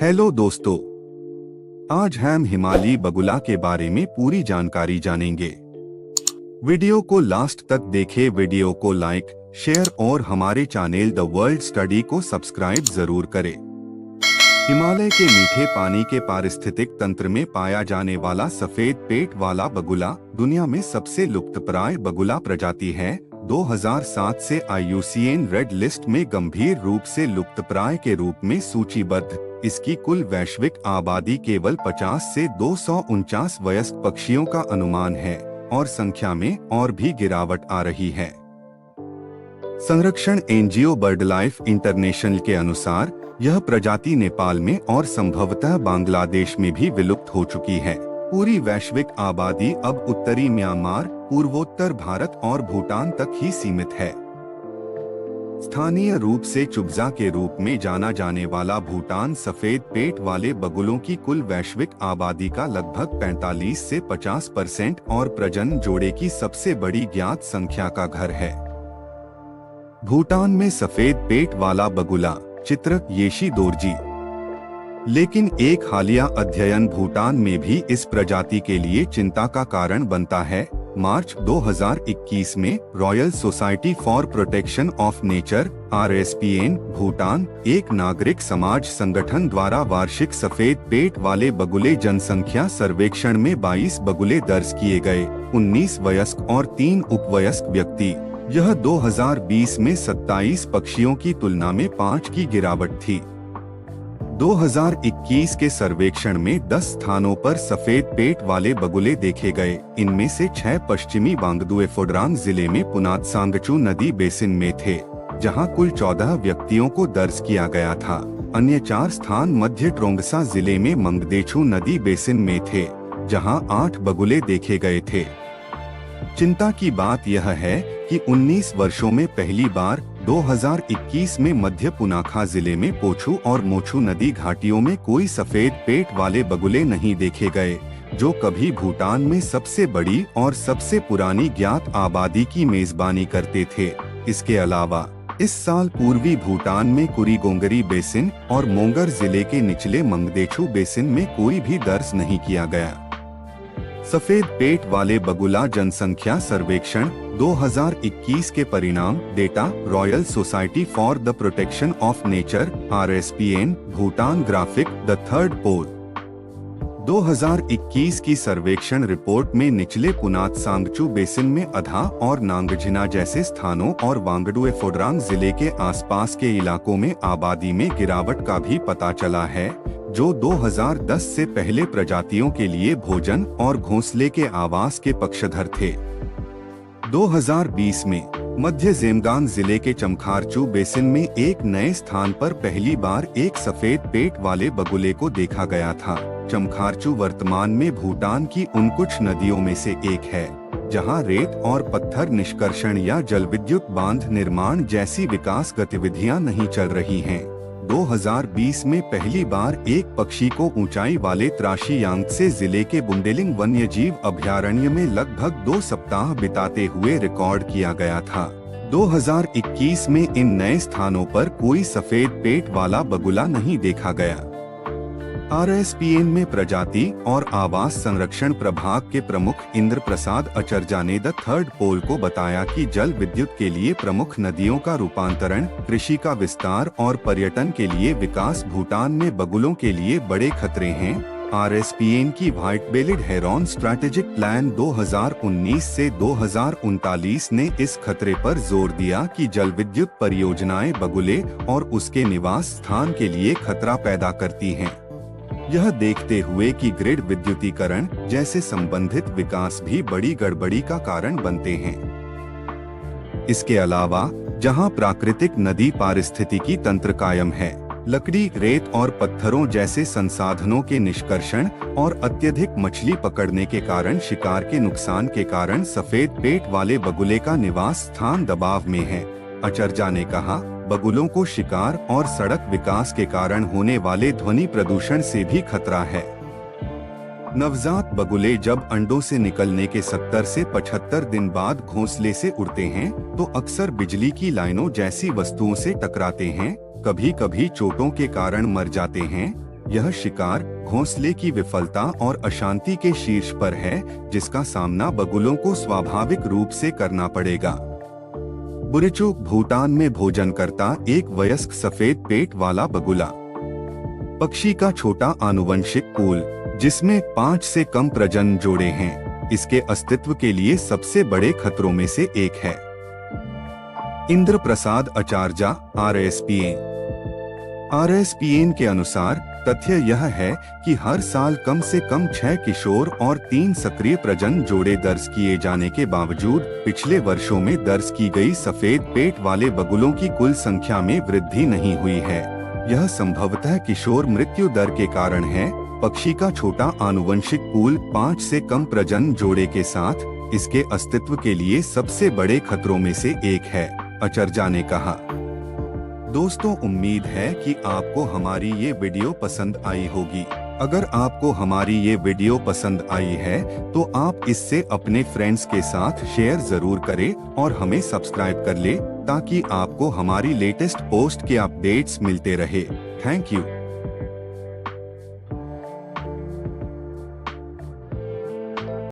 Hello दोस्तों, आज हम हिमालयी बगुला के बारे में पूरी जानकारी जानेंगे। वीडियो को लास्ट तक देखें, वीडियो को लाइक, शेयर और हमारे चैनल द वर्ल्ड स्टडी को सब्सक्राइब जरूर करें। हिमालय के मीठे पानी के पारिस्थितिक तंत्र में पाया जाने वाला सफेद पेट वाला बगुला दुनिया में सबसे लुप्तप्राय बगुला प्रजाति है। 2007 से IUCN रेड लिस्ट में गंभीर रूप से लुप्तप्राय के रूप में सूचीबद्ध। इसकी कुल वैश्विक आबादी केवल 50 से 249 वयस्क पक्षियों का अनुमान है और संख्या में और भी गिरावट आ रही है। संरक्षण एनजीओ बर्डलाइफ इंटरनेशनल के अनुसार यह प्रजाति नेपाल में और संभवतः बांग्लादेश में भी विलुप्त हो चुकी है। पूरी वैश्विक आबादी अब उत्तरी म्यांमार, पूर्वोत्तर भारत और भूटान तक ही सीमित है। स्थानीय रूप से चुगजा के रूप में जाना जाने वाला भूटान सफेद पेट वाले बगुलों की कुल वैश्विक आबादी का लगभग 45 से 50% और प्रजनन जोड़े की सबसे बड़ी ज्ञात संख्या का घर है। भूटान में सफेद पेट वाला बगुला चित्र येशी दोरजी। लेकिन एक हालिया अध्ययन भूटान में भी इस प्रजाति के लिए चिंता का कारण बनता है। मार्च 2021 में royal society for protection of nature RSPN Bhutan एक नागरिक समाज संगठन द्वारा वार्षिक सफेद पेट वाले बगुले जनसंख्या सर्वेक्षण में 22 बगुले दर्ज किए गए, 19 वयस्क और 3 उपवयस्क व्यक्ति। यह 2020 में 27 पक्षियों की तुलना में 5 की गिरावट थी। 2021 के सर्वेक्षण में 10 स्थानों पर सफेद पेट वाले बगुले देखे गए। इनमें से 6 पश्चिमी वांगडुएफोड्रांग जिले में पुनात सांगचू नदी बेसिन में थे, जहां कुल 14 व्यक्तियों को दर्ज किया गया था। अन्य 4 स्थान मध्य ट्रोंगसा जिले में मंगदेछू नदी बेसिन में थे, जहां 8 बगुले देखे गए थे। चिंता की बात यह है कि 19 वर्षों में पहली बार 2021 में मध्य पुनाखा जिले में पोछू और मोछू नदी घाटियों में कोई सफेद पेट वाले बगुले नहीं देखे गए, जो कभी भूटान में सबसे बड़ी और सबसे पुरानी ज्ञात आबादी की मेजबानी करते थे। इसके अलावा इस साल पूर्वी भूटान में कुरीगोंगरी बेसिन और मोंगर जिले के निचले मंगदेछू बेसिन में कोई भी दर्ज नहीं किया गया। सफेद पेट वाले बगुला जनसंख्या सर्वेक्षण 2021 के परिणाम data royal society for the protection of nature RSPN Bhutan graphic the third poll. 2021 की सर्वेक्षण रिपोर्ट में निचले पुनात सांगचू बेसिन में अधा और नांगझिना जैसे स्थानों और वांगडुएफोड्रांग जिले के आसपास के इलाकों में आबादी में गिरावट का भी पता चला है, जो 2010 से पहले प्रजातियों के लिए भोजन और घोंसले के आवास के पक्षधर थे। 2020 में मध्य जेमगान जिले के चमखारचू बेसिन में एक नए स्थान पर पहली बार एक सफेद पेट वाले बगुले को देखा गया था। चमखारचू वर्तमान में भूटान की उन कुछ नदियों में से एक है जहां रेत और पत्थर निष्कर्षण या जलविद्युत बांध निर्माण जैसी विकास गतिविधियां नहीं चल रही हैं। 2020 में पहली बार एक पक्षी को ऊंचाई वाले त्राशी यांगत्से जिले के बुंडेलिंग वन्यजीव अभयारण्य में लगभग 2 सप्ताह बिताते हुए रिकॉर्ड किया गया था। 2021 में इन नए स्थानों पर कोई सफेद पेट वाला बगुला नहीं देखा गया। RSPN में प्रजाति और आवास संरक्षण प्रभाग के प्रमुख इंद्र प्रसाद अचरजा ने द थर्ड पोल को बताया कि जल विद्युत के लिए प्रमुख नदियों का रूपांतरण, कृषि का विस्तार और पर्यटन के लिए विकास भूटान में बगुलों के लिए बड़े खतरे हैं। RSPN की white bellied heron strategic plan 2019 से 2039 ने इस खतरे पर जोर दिया कि जल विद्युत परियोजनाएं बगुले और उसके निवास स्थान के लिए खतरा पैदा करती हैं। यह देखते हुए कि ग्रिड विद्युतीकरण जैसे संबंधित विकास भी बड़ी गड़बड़ी का कारण बनते हैं। इसके अलावा जहां प्राकृतिक नदी पारिस्थितिकी तंत्र कायम है, लकड़ी, रेत और पत्थरों जैसे संसाधनों के निष्कर्षण और अत्यधिक मछली पकड़ने के कारण शिकार के नुकसान के कारण सफेद पेट वाले बगुले का निवास स्थान दबाव में है। अचरजा ने कहा, बगुलों को शिकार और सड़क विकास के कारण होने वाले ध्वनि प्रदूषण से भी खतरा है। नवजात बगुले जब अंडों से निकलने के 70 से 75 दिन बाद घोंसले से उड़ते हैं तो अक्सर बिजली की लाइनों जैसी वस्तुओं से टकराते हैं, कभी कभी चोटों के कारण मर जाते हैं। यह शिकार घोंसले की विफलता और अशांति के शीर्ष पर है, जिसका सामना बगुलों को स्वाभाविक रूप से करना पड़ेगा। बुरिचुक भूटान में भोजन करता एक वयस्क सफेद पेट वाला बगुला। पक्षी का छोटा आनुवंशिक पूल, जिसमें 5 से कम प्रजनन जोड़े हैं, इसके अस्तित्व के लिए सबसे बड़े खतरों में से एक है। इंद्र प्रसाद आचार्य RSPN के अनुसार तथ्य यह है कि हर साल कम से कम 6 किशोर और 3 सक्रिय प्रजनन जोड़े दर्ज किए जाने के बावजूद पिछले वर्षों में दर्ज की गई सफेद पेट वाले बगुलों की कुल संख्या में वृद्धि नहीं हुई है। यह संभवतः किशोर मृत्यु दर के कारण है। पक्षी का छोटा आनुवंशिक पूल 5 से कम प्रजनन जोड़े के साथ इसके अस्तित्व के लिए सबसे बड़े खतरों में से एक है, आचार्य ने कहा। दोस्तों, उम्मीद है कि आपको हमारी ये वीडियो पसंद आई होगी। अगर आपको हमारी ये वीडियो पसंद आई है तो आप इससे अपने फ्रेंड्स के साथ शेयर जरूर करें और हमें सब्सक्राइब कर ले, ताकि आपको हमारी लेटेस्ट पोस्ट के अपडेट्स मिलते रहे। Thank you.